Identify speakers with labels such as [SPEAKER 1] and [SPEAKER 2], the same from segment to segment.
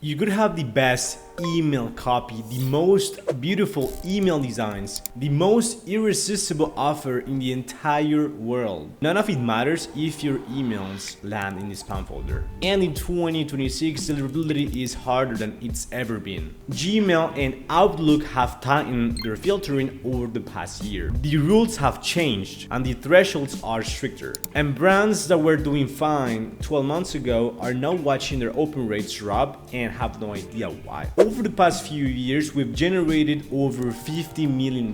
[SPEAKER 1] You could have the best email copy, the most beautiful email designs, the most irresistible offer in the entire world. None of it matters if your emails land in the spam folder. And in 2026, deliverability is harder than it's ever been. Gmail and Outlook have tightened their filtering over the past year. The rules have changed and the thresholds are stricter. And brands that were doing fine 12 months ago are now watching their open rates drop and have no idea why. Over the past few years, we've generated over $50 million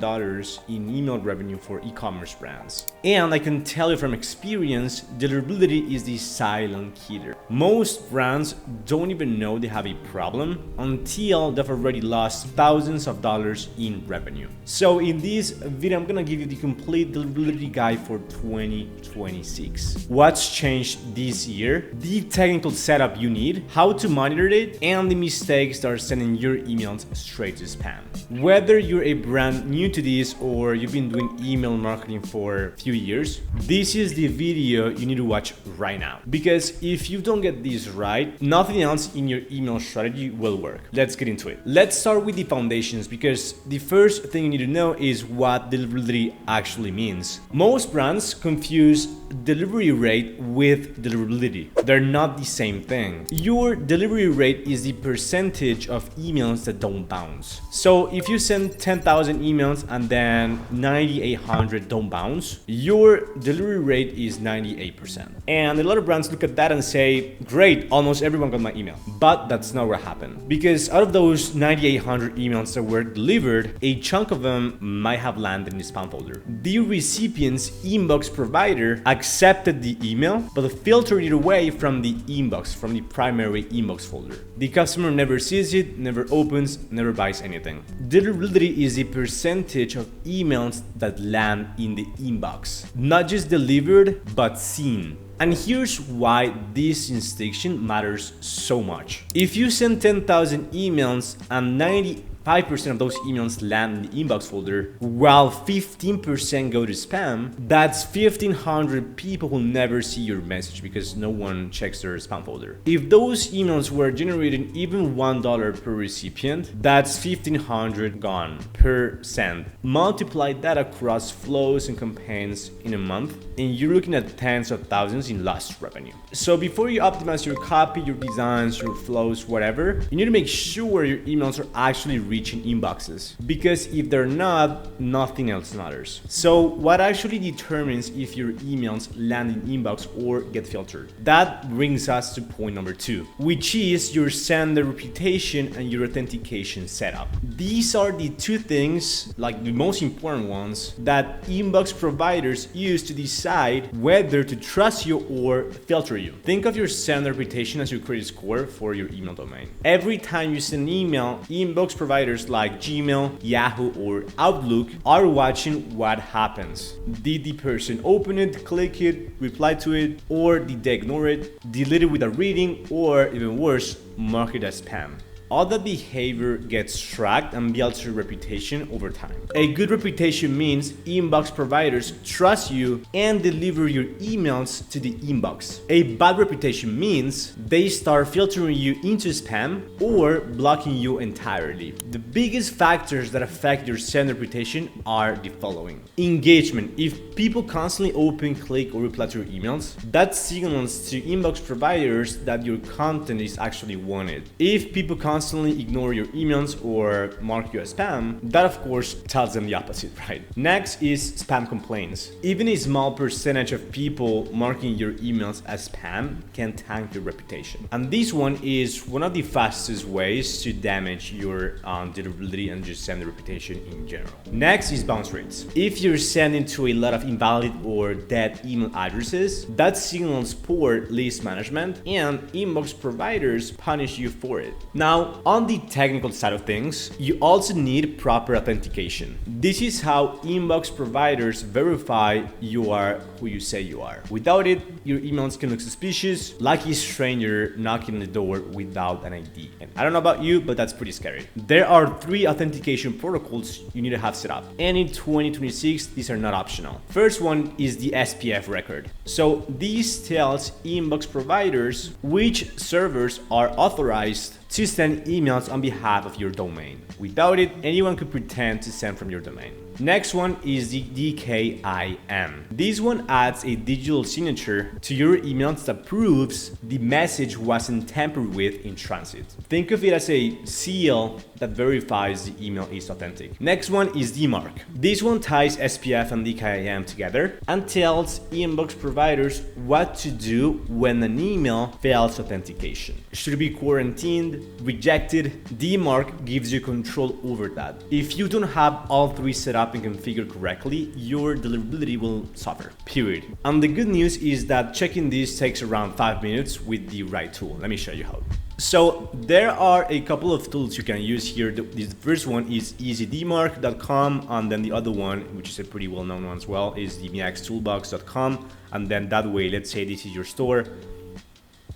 [SPEAKER 1] in email revenue for e-commerce brands. And I can tell you from experience, deliverability is the silent killer. Most brands don't even know they have a problem until they've already lost thousands of dollars in revenue. So in this video, I'm gonna give you the complete deliverability guide for 2026. What's changed this year, the technical setup you need, how to monitor it, and the mistakes that are sending your emails straight to spam. Whether you're a brand new to this or you've been doing email marketing for a few years, this is the video you need to watch right now. Because if you don't get this right, nothing else in your email strategy will work. Let's get into it. Let's start with the foundations, because the first thing you need to know is what deliverability actually means. Most brands confuse delivery rate with deliverability. They're not the same thing. Your delivery rate is the percentage of emails that don't bounce. So if you send 10,000 emails and then 9,800 don't bounce, your delivery rate is 98%. And a lot of brands look at that and say, great, almost everyone got my email. But that's not what happened. Because out of those 9,800 emails that were delivered, a chunk of them might have landed in the spam folder. The recipient's inbox provider accepted the email, but filtered it away from the inbox, from the primary inbox folder. The customer never sees it, never opens, never buys anything. Deliverability is the percentage of emails that land in the inbox. Not just delivered, but seen. And here's why this distinction matters so much. If you send 10,000 emails and 95% of those emails land in the inbox folder, while 15% go to spam, that's 1,500 people who never see your message because no one checks their spam folder. If those emails were generating even $1 per recipient, that's 1,500 gone per send. Multiply that across flows and campaigns in a month, and you're looking at tens of thousands in lost revenue. So before you optimize your copy, your designs, your flows, whatever, you need to make sure your emails are actually reaching inboxes, because if they're not, nothing else matters. So what actually determines if your emails land in inbox or get filtered? That brings us to point number 2, which is your sender reputation and your authentication setup. These are the two things, like the most important ones, that inbox providers use to decide whether to trust you or filter you. Think of your sender reputation as your credit score for your email domain. Every time you send an email, inbox providers like Gmail, Yahoo, or Outlook are watching what happens. Did the person open it, click it, reply to it, or did they ignore it, delete it without reading, or even worse, mark it as spam? All that behavior gets tracked and builds your reputation over time. A good reputation means inbox providers trust you and deliver your emails to the inbox. A bad reputation means they start filtering you into spam or blocking you entirely. The biggest factors that affect your sender reputation are the following. Engagement. If people constantly open, click, or reply to your emails, that signals to inbox providers that your content is actually wanted. If people constantly ignore your emails or mark you as spam, that of course tells them the opposite, right? Next is spam complaints. Even a small percentage of people marking your emails as spam can tank your reputation. And this one is one of the fastest ways to damage your deliverability and just send the reputation in general. Next is bounce rates. If you're sending to a lot of invalid or dead email addresses, that signals poor list management, and inbox providers punish you for it. Now, on the technical side of things, you also need proper authentication. This is how inbox providers verify you are who you say you are. Without it, your emails can look suspicious, like a stranger knocking on the door without an ID. And I don't know about you, but that's pretty scary. There are 3 authentication protocols you need to have set up, and in 2026, these are not optional. First one is the SPF record. So this tells inbox providers which servers are authorized to send emails on behalf of your domain. Without it, anyone could pretend to send from your domain. Next one is the DKIM. This one adds a digital signature to your emails that proves the message wasn't tampered with in transit. Think of it as a seal that verifies the email is authentic. Next one is DMARC. This one ties SPF and DKIM together and tells inbox providers what to do when an email fails authentication. Should it be quarantined, rejected? DMARC gives you control over that. If you don't have all three set up and configured correctly, your deliverability will suffer, period. And the good news is that checking this takes around 5 minutes with the right tool. Let me show you how. So there are a couple of tools you can use here. The first one is easydmarc.com, and then the other one, which is a pretty well-known one as well, is DMARCtoolbox.com. And then that way, let's say this is your store.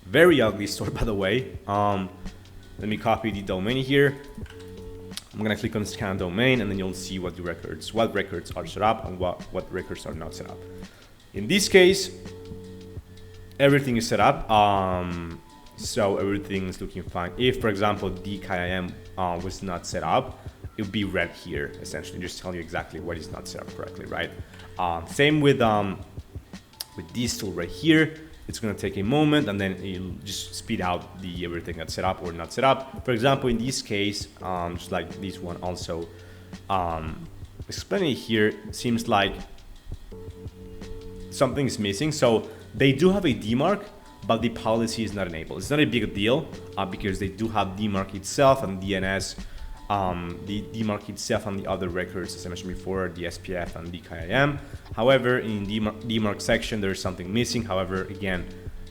[SPEAKER 1] Very ugly store, by the way. Let me copy the domain here. I'm gonna click on scan domain, and then you'll see what records are set up and what records are not set up. In this case, everything is set up. So everything is looking fine. If, for example, DKIM was not set up, it would be red here, essentially, just telling you exactly what is not set up correctly, right? Same with this tool right here. It's gonna take a moment, and then it'll just speed out the everything that's set up or not set up. For example, in this case, just like this one also, explaining it here, seems like something is missing. So they do have a DMARC, but the policy is not enabled. It's not a big deal because they do have DMARC itself and DNS, the DMARC itself and the other records, as I mentioned before, the SPF and DKIM. However, in the DMARC section, there is something missing. However, again,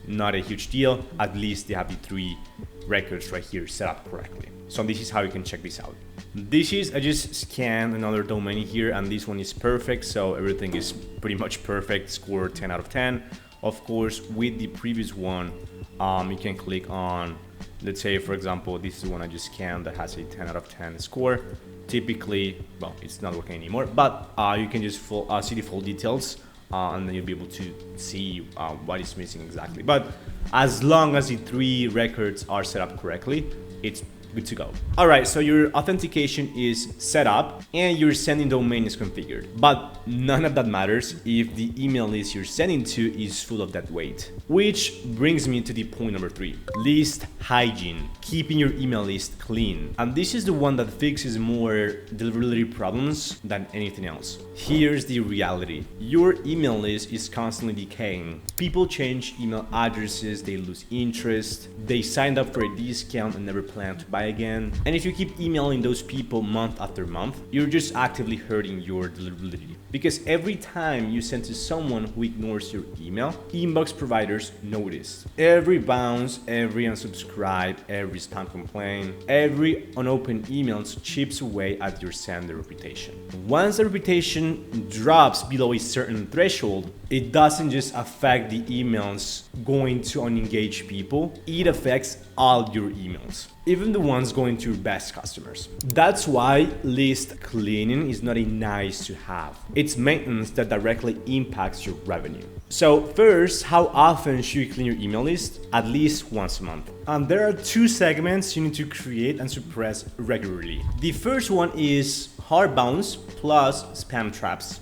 [SPEAKER 1] not a huge deal. At least they have the three records right here set up correctly. So this is how you can check this out. I just scanned another domain here, and this one is perfect. So everything is pretty much perfect, score 10 out of 10. Of course, with the previous one, you can click on, let's say, for example, this is one I just scanned that has a 10 out of 10 score. Typically, well, it's not working anymore, but you can just see the full details, and then you'll be able to see what is missing exactly. But as long as the three records are set up correctly, it's good to go. All right, so your authentication is set up and your sending domain is configured, but none of that matters if the email list you're sending to is full of dead weight. Which brings me to the point number 3, list hygiene, keeping your email list clean. And this is the one that fixes more deliverability problems than anything else. Here's the reality. Your email list is constantly decaying. People change email addresses, they lose interest, they signed up for a discount and never plan to buy again. And if you keep emailing those people month after month, you're just actively hurting your deliverability. Because every time you send to someone who ignores your email, inbox providers notice. Every bounce, every unsubscribe, every spam complaint, every unopened emails chips away at your sender reputation. Once the reputation drops below a certain threshold, it doesn't just affect the emails going to unengaged people, it affects all your emails, even the ones going to your best customers. That's why list cleaning is not a nice to have. It's maintenance that directly impacts your revenue. So first, how often should you clean your email list? At least once a month. And there are 2 segments you need to create and suppress regularly. The first one is hard bounce plus spam traps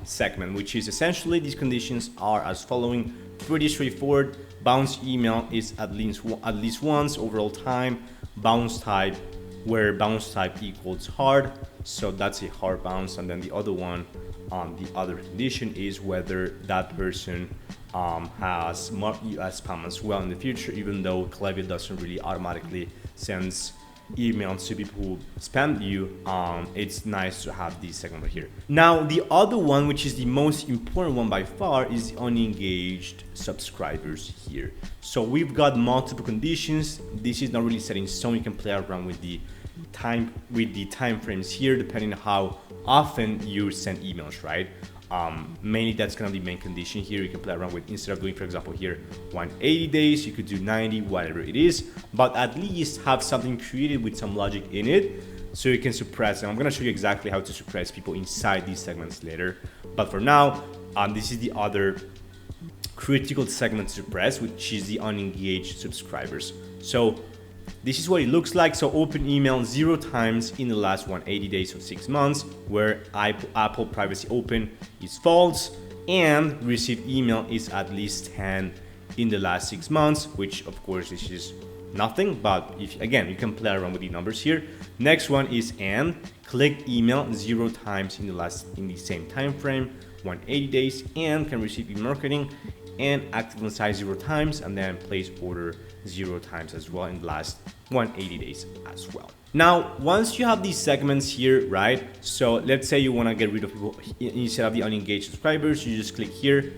[SPEAKER 1] segment, which is essentially these conditions are as following. Pretty straightforward. Bounce email is at least once overall time. Bounce type, where bounce type equals hard, so that's a hard bounce. And then the other one, the other condition is whether that person has marked you as spam as well in the future, even though Klaviyo doesn't really automatically sends emails to people who spammed you. It's nice to have this segment right here. Now, the other one, which is the most important one by far, is the unengaged subscribers here. So we've got multiple conditions. This is not really set in stone. You can play around with the time frames here, depending on how often you send emails, right? Mainly that's gonna be the main condition here. You can play around with, instead of doing, for example, here 180 days, you could do 90, whatever it is, but at least have something created with some logic in it so you can suppress. And I'm gonna show you exactly how to suppress people inside these segments later. But for now, this is the other critical segment to suppress, which is the unengaged subscribers. So This is what it looks like. So open email 0 times in the last 180 days or 6 months, where Apple Privacy Open is false, and receive email is at least 10 in the last 6 months, which of course this is nothing, but if again, you can play around with the numbers here. Next one is and click email 0 times in the same time frame, 180 days, and can receive e-marketing, and active on site 0 times, and then place order 0 times as well in the last 180 days as well. Now, once you have these segments here, right? So let's say you want to get rid of people instead of the unengaged subscribers, you just click here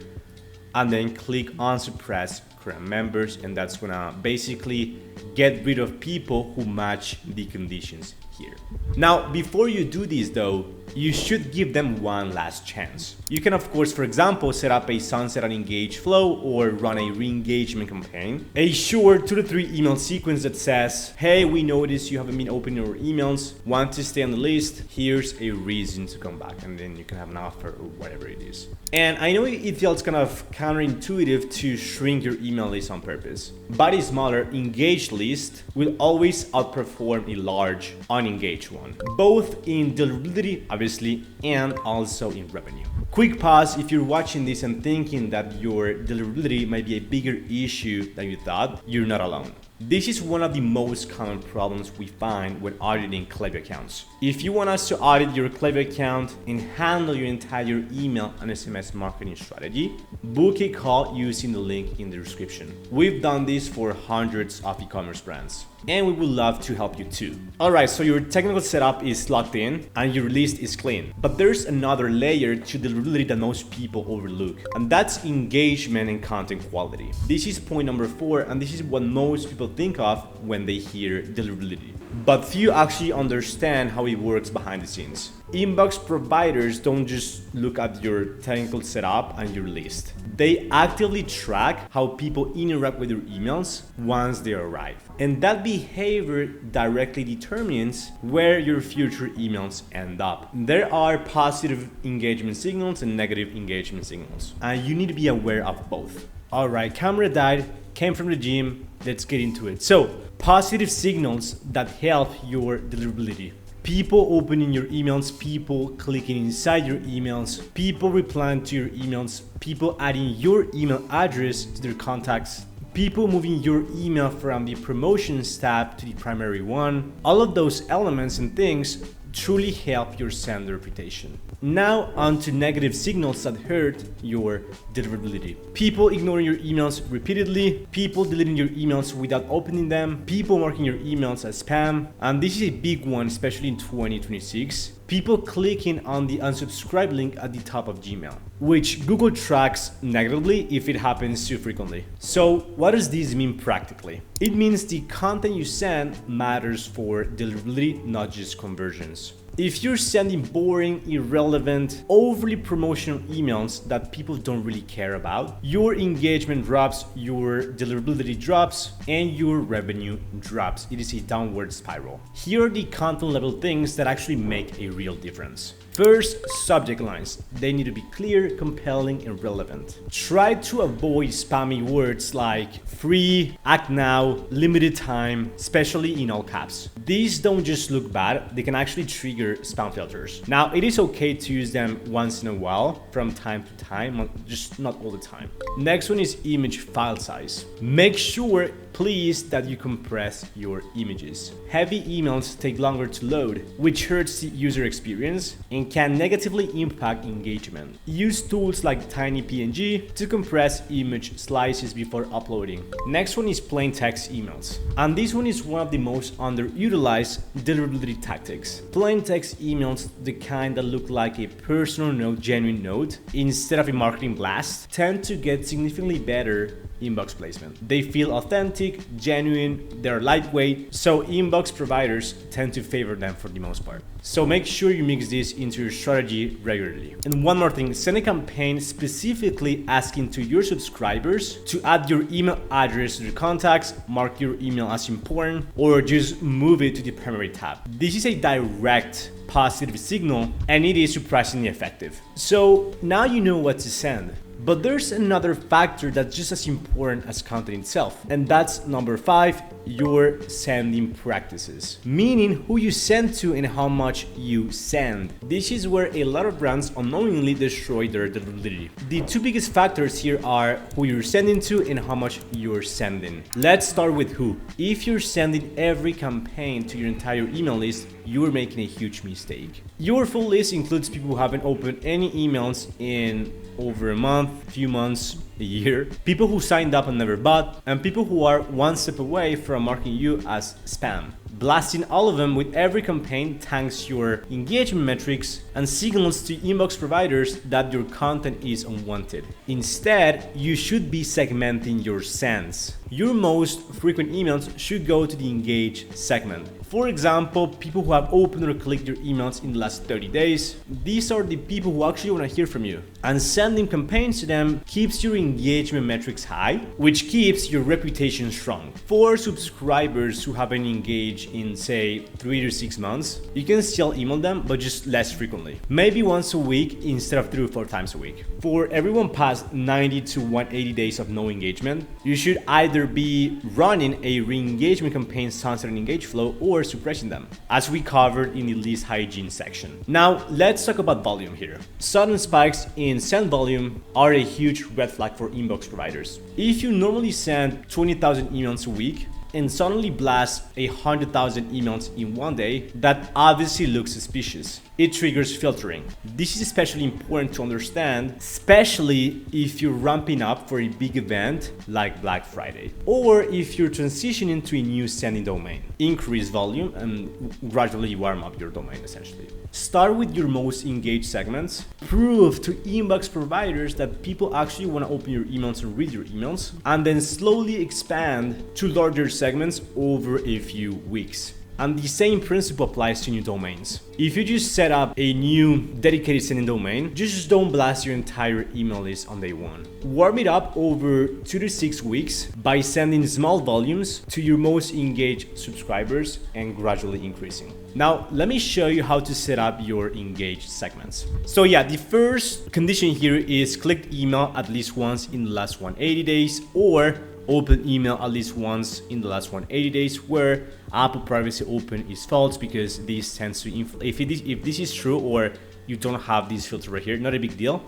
[SPEAKER 1] and then click on suppress current members, and that's gonna basically get rid of people who match the conditions here. Now, before you do this though, you should give them one last chance. You can of course, for example, set up a sunset and engage flow or run a re-engagement campaign. A short 2 to 3 email sequence that says, hey, we noticed you haven't been opening your emails, want to stay on the list, here's a reason to come back, and then you can have an offer or whatever it is. And I know it feels kind of counterintuitive to shrink your email list on purpose, but a smaller engaged list will always outperform a large unengaged one, both in deliverability, obviously, and also in revenue. Quick pause if you're watching this and thinking that your deliverability might be a bigger issue than you thought, you're not alone. This is one of the most common problems we find when auditing Klaviyo accounts. If you want us to audit your Klaviyo account and handle your entire email and SMS marketing strategy, book a call using the link in the description. We've done this for hundreds of e-commerce brands, and we would love to help you too. Alright, so your technical setup is locked in and your list is clean. But there's another layer to deliverability that most people overlook, and that's engagement and content quality. This is point number 4, and this is what most people think of when they hear deliverability. But few actually understand how it works behind the scenes. Inbox providers don't just look at your technical setup and your list. They actively track how people interact with your emails once they arrive. And that behavior directly determines where your future emails end up. There are positive engagement signals and negative engagement signals, and you need to be aware of both. Alright, camera died, came from the gym, let's get into it. So, positive signals that help your deliverability. People opening your emails, people clicking inside your emails, people replying to your emails, people adding your email address to their contacts, people moving your email from the promotions tab to the primary one. All of those elements and things truly help your sender reputation. Now on to negative signals that hurt your deliverability. People ignoring your emails repeatedly, people deleting your emails without opening them, people marking your emails as spam, and this is a big one, especially in 2026. People clicking on the unsubscribe link at the top of Gmail, which Google tracks negatively if it happens too frequently. So what does this mean practically? It means the content you send matters for deliverability, not just conversions. If you're sending boring, irrelevant, overly promotional emails that people don't really care about, your engagement drops, your deliverability drops, and your revenue drops. It is a downward spiral. Here are the content level things that actually make a real difference. First, subject lines. They need to be clear, compelling, and relevant. Try to avoid spammy words like free, act now, limited time, especially in all caps. These don't just look bad, they can actually trigger spam filters. Now, it is okay to use them once in a while, from time to time, just not all the time. Next one is image file size. Make sure, please, that you compress your images. Heavy emails take longer to load, which hurts the user experience and can negatively impact engagement. Use tools like TinyPNG to compress image slices before uploading. Next one is plain text emails. And this one is one of the most underutilized deliverability tactics. Plain text emails, the kind that look like a personal note, genuine note, instead of a marketing blast, tend to get significantly better inbox placement. They feel authentic, genuine, they're lightweight, so inbox providers tend to favor them for the most part. So make sure you mix this into your strategy regularly. And one more thing, send a campaign specifically asking to your subscribers to add your email address to their contacts, mark your email as important, or just move it to the primary tab. This is a direct positive signal, and it is surprisingly effective. So now you know what to send. But there's another factor that's just as important as content itself, and that's number 5, your sending practices, meaning who you send to and how much you send. This is where a lot of brands unknowingly destroy their deliverability. The two biggest factors here are who you're sending to and how much you're sending. Let's start with who. If you're sending every campaign to your entire email list, you're making a huge mistake. Your full list includes people who haven't opened any emails in over a month, few months, a year, people who signed up and never bought, and people who are one step away from marking you as spam. Blasting all of them with every campaign tanks your engagement metrics and signals to inbox providers that your content is unwanted. Instead, you should be segmenting your sends. Your most frequent emails should go to the engage segment. For example, people who have opened or clicked your emails in the last 30 days. These are the people who actually want to hear from you. And sending campaigns to them keeps your engagement metrics high, which keeps your reputation strong. For subscribers who haven't engaged in, say, 3 to 6 months, you can still email them, but just less frequently. Maybe once a week instead of 3 or 4 times a week. For everyone past 90 to 180 days of no engagement, you should either be running a re-engagement campaign sunset and engage flow or suppressing them, as we covered in the list hygiene section. Now, let's talk about volume here. Sudden spikes in send volume are a huge red flag for inbox providers. If you normally send 20,000 emails a week and suddenly blast 100,000 emails in one day, that obviously looks suspicious. It triggers filtering. This is especially important to understand, especially if you're ramping up for a big event like Black Friday, or if you're transitioning to a new sending domain. Increase volume and gradually warm up your domain essentially. Start with your most engaged segments. Prove to inbox providers that people actually want to open your emails and read your emails, and then slowly expand to larger segments over a few weeks. And the same principle applies to new domains. If you just set up a new dedicated sending domain, just don't blast your entire email list on day one. Warm it up over 2 to 6 weeks by sending small volumes to your most engaged subscribers and gradually increasing. Now, let me show you how to set up your engaged segments. So yeah, the first condition here is click email at least once in the last 180 days, or open email at least once in the last 180 days, where Apple privacy open is false because this tends to if this is true, or you don't have this filter right here, not a big deal,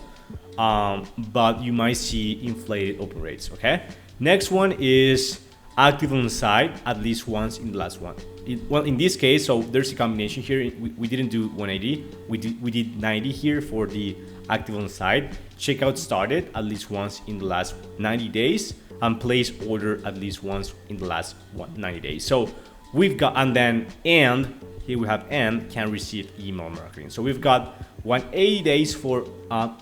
[SPEAKER 1] but you might see inflated open rates. Okay, next one is active on the site at least once in the last one. Well, in this case, so there's a combination here. We didn't do 180, we did 90 here for the active on the site. Checkout started at least once in the last 90 days, and place order at least once in the last 90 days. So we've got, and here we have and can receive email marketing. So we've got 180 days for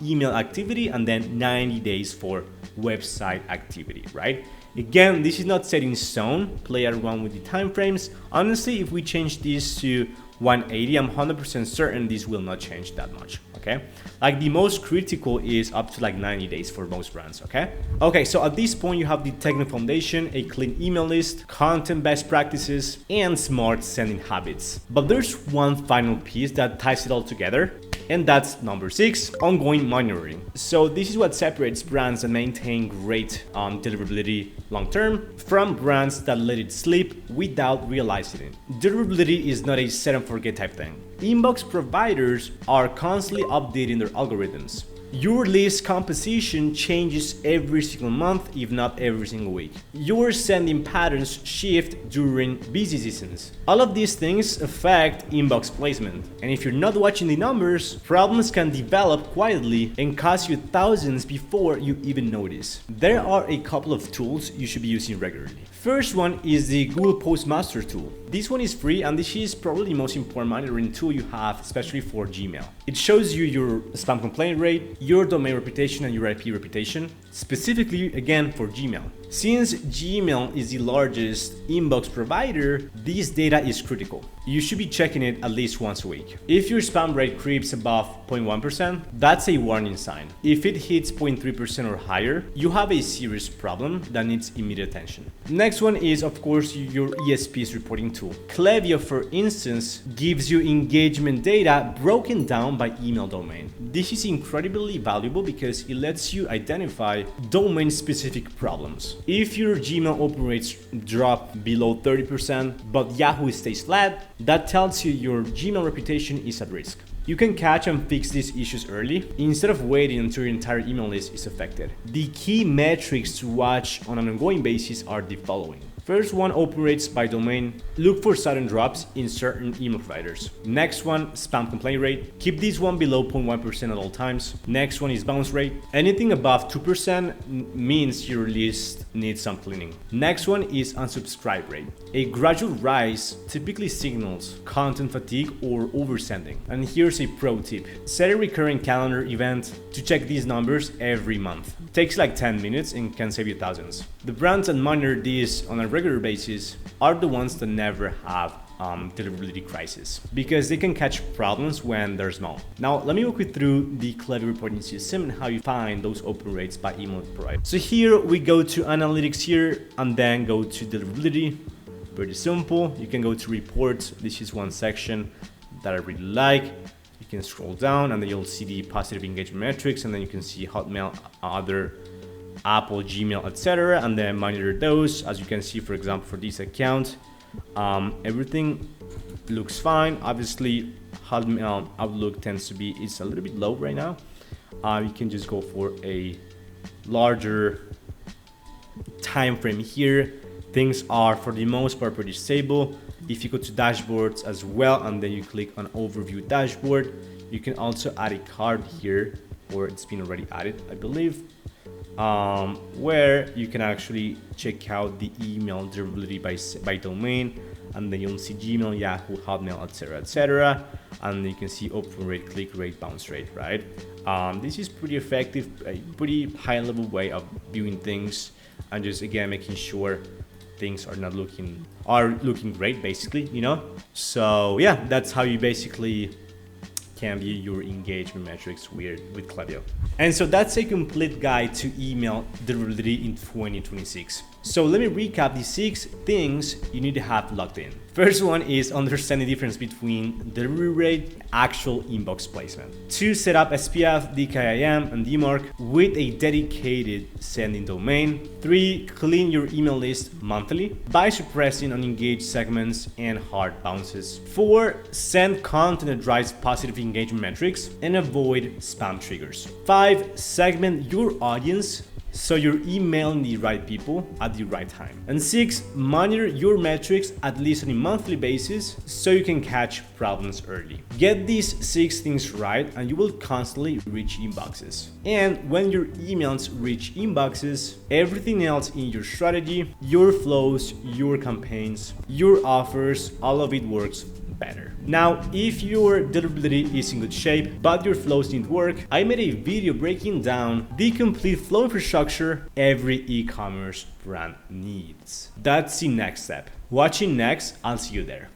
[SPEAKER 1] email activity and then 90 days for website activity, right? Again, this is not set in stone. Play around with the timeframes. Honestly, if we change this to 180, I'm 100% certain this will not change that much. Okay, like the most critical is up to like 90 days for most brands. Okay, so at this point you have the technical foundation, a clean email list, content best practices, and smart sending habits. But there's one final piece that ties it all together, and that's number 6, ongoing monitoring. So this is what separates brands that maintain great deliverability long term from brands that let it slip without realizing it. Deliverability is not a set and forget type thing. Inbox providers are constantly updating their algorithms. Your list composition changes every single month, if not every single week. Your sending patterns shift during busy seasons. All of these things affect inbox placement. And if you're not watching the numbers, problems can develop quietly and cost you thousands before you even notice. There are a couple of tools you should be using regularly. First one is the Google Postmaster tool. This one is free, and this is probably the most important monitoring tool you have, especially for Gmail. It shows you your spam complaint rate, your domain reputation, and your IP reputation, specifically again for Gmail. Since Gmail is the largest inbox provider, this data is critical. You should be checking it at least once a week. If your spam rate creeps above 0.1%, that's a warning sign. If it hits 0.3% or higher, you have a serious problem that needs immediate attention. Next one is, of course, your ESP's reporting tool. Klaviyo, for instance, gives you engagement data broken down by email domain. This is incredibly valuable because it lets you identify domain-specific problems. If your Gmail open rates drop below 30%, but Yahoo stays flat, that tells you your Gmail reputation is at risk. You can catch and fix these issues early instead of waiting until your entire email list is affected. The key metrics to watch on an ongoing basis are the following. First one, open rates by domain. Look for sudden drops in certain email providers. Next one, spam complaint rate. Keep this one below 0.1% at all times. Next one is bounce rate. Anything above 2% means your list needs some cleaning. Next one is unsubscribe rate. A gradual rise typically signals content fatigue or oversending. And here's a pro tip. Set a recurring calendar event to check these numbers every month. Takes like 10 minutes and can save you thousands. The brands that monitor this on a regular basis are the ones that never have deliverability crisis, because they can catch problems when they're small. Now, let me walk you through the Klaviyo reporting system and how you find those open rates by email provider. So here we go to analytics here and then go to deliverability. Pretty simple. You can go to reports. This is one section that I really like. You can scroll down and then you'll see the positive engagement metrics, and then you can see Hotmail, other Apple, Gmail, etc., and then monitor those. As you can see, for example, for this account, everything looks fine. Obviously, Hotmail Outlook tends to be, it's a little bit low right now. You can just go for a larger time frame here. Things are, for the most part, pretty stable. If you go to dashboards as well, and then you click on overview dashboard, you can also add a card here, or it's been already added, I believe, where you can actually check out the email deliverability by domain, and then you'll see Gmail, Yahoo, Hotmail, etc., and you can see open rate, click rate, bounce rate, right? This is pretty effective, a pretty high level way of viewing things, and just again making sure things are looking great, basically, you know. So yeah, that's how you basically can view your engagement metrics with Klaviyo. And so that's a complete guide to email deliverability in 2026. So let me recap the 6 things you need to have locked in. First one is understand the difference between delivery rate and actual inbox placement. 2, set up SPF, DKIM, and DMARC with a dedicated sending domain. 3, clean your email list monthly by suppressing unengaged segments and hard bounces. 4, send content that drives positive engagement metrics and avoid spam triggers. 5, segment your audience so you're emailing the right people at the right time. And 6, monitor your metrics at least on a monthly basis so you can catch problems early. Get these 6 things right and you will constantly reach inboxes. And when your emails reach inboxes, everything else in your strategy, your flows, your campaigns, your offers, all of it works better. Now, if your deliverability is in good shape, but your flows didn't work, I made a video breaking down the complete flow infrastructure every e-commerce brand needs. That's the next step. Watching next, I'll see you there.